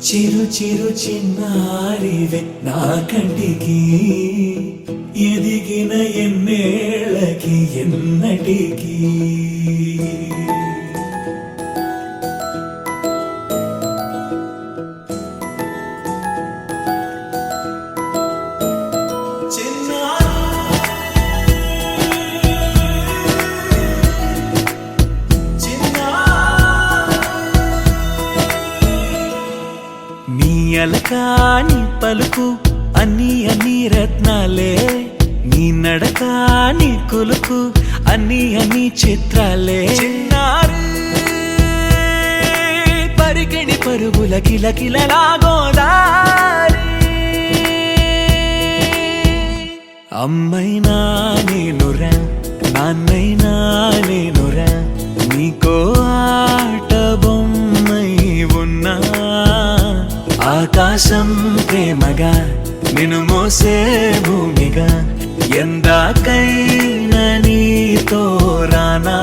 చిరు చిరు చిన్నారివే నా కంటికి ఎదిగిన ఎన్నేళ్ళకి ఎన్నటికి అలకాని పలుకు అన్ని అన్ని రత్నాలే నీ నడక నీ కులుకు అన్ని అన్ని చిత్రాలే చిన్నారు పరికిణి పరుగుల కిలకిలలాగోదారి అమ్మైనా నేనురా నాన్నైనా నేనురా నీకో ఆట బొమ్మై ఉన్నా ఆకాశం ప్రేమగా నిన్ను మోసే భూమిగా ఎందాకైనా నీతో రానా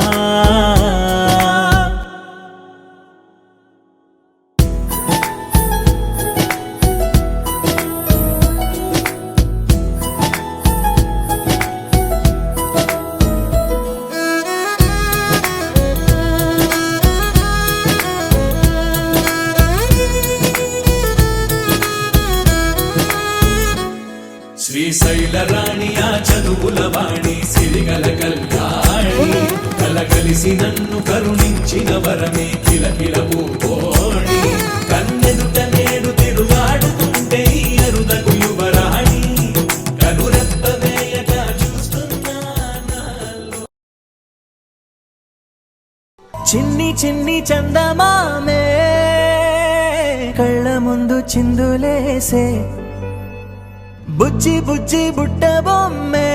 శ్రీశైల రాణి ఆ చదువుల వాణి సిరిగల కళ్యాణి కలగలిసి నన్ను కరుణించిన వరమే కిలకిల పూకోణి కన్నెదుట నేడు తిరుగాడుతుంటే అరుదకు యువరాణి కనురెప్ప వేయక చూస్తున్నా. చిన్ని చిన్ని చందమామే కళ్ళ ముందు చిందులేసే బుజ్జి బుజ్జి బుట్ట బొమ్మే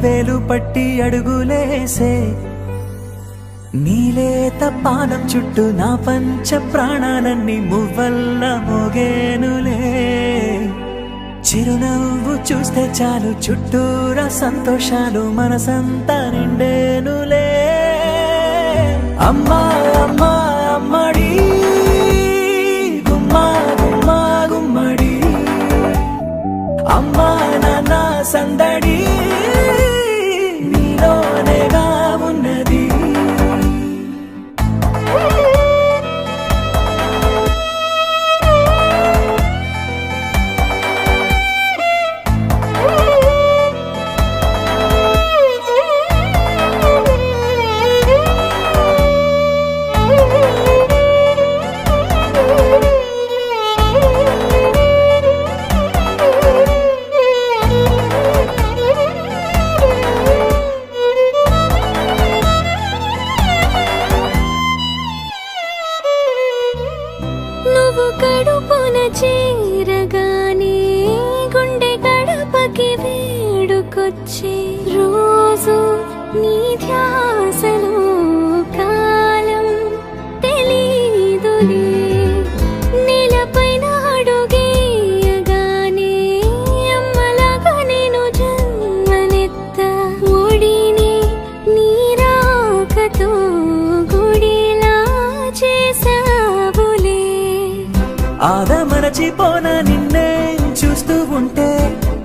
వేలు పట్టి అడుగులేసే నీలేత పానం చుట్టూ నా పంచ ప్రాణాలన్నీ మువ్వల్ల మోగేనులే చిరునవ్వు చూస్తే చాలు చుట్టూరా సంతోషాలు మనసంతా నిండేనులే అమ్మా అమ్మా అమ్మడి గుమ్మా గుమ్మా గుమ్మడి అమ్మా నాన్న సందడి నీలోనేగా ఉన్నది కడుపున చేరగానే గుండె గడపకి వేడుకొచ్చే రోజు నీ ధ్యాసలో కాలం తెలీదులే నేలపైన అడుగేయగానే అమ్మలాగా నేను జన్మనెత్త ఒడిని నీ రాకతో గుడిలా చేసావులే ఆదమరచిపోనా నిన్నే చూస్తూ ఉంటే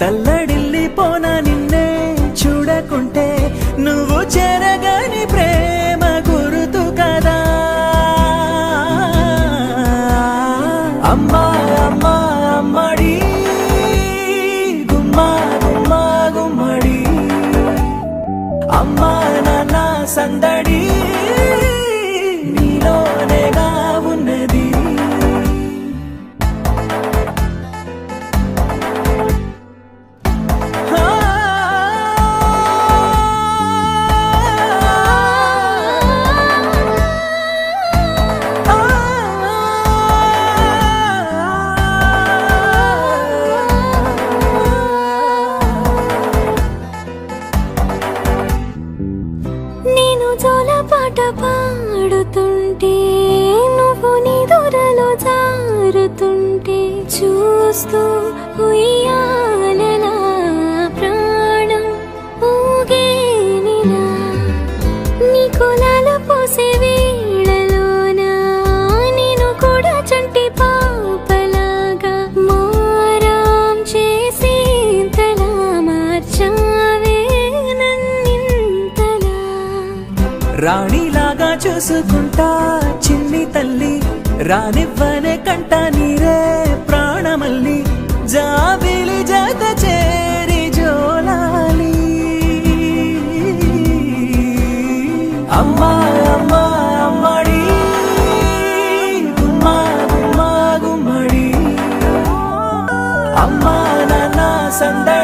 తల్లడిల్లిపోనా నిన్నే చూడకుంటే నువ్వు చెరగని ప్రేమ గురుతు కదా అమ్మా అమ్మా అమ్మడి గుమ్మా గుమ్మా గుమ్మడి అమ్మా నాన్న సందడి నీలోనేగా ఉన్నది పాట పాడుతుంటే నువ్వు నిదురలో జారుతుంటే చూస్తూ ఉయ్యాలలా ప్రాణం ఊగేనిలా నీ కులాల పోసే వేళలోన నేను కూడా చంటి పాపలాగా మారాం చేసి తలా మార్చావే నన్నింతలా రాణిలాగా చూసుకుంటా చిన్ని తల్లి రానివ్వనే కంట నీరే ప్రాణమల్లి జాబిలి జత చేరి జోలాలి అమ్మా అమ్మా అమ్మడి గుమ్మా గుమ్మా గుమ్మడి అమ్మా నాన్న సందడి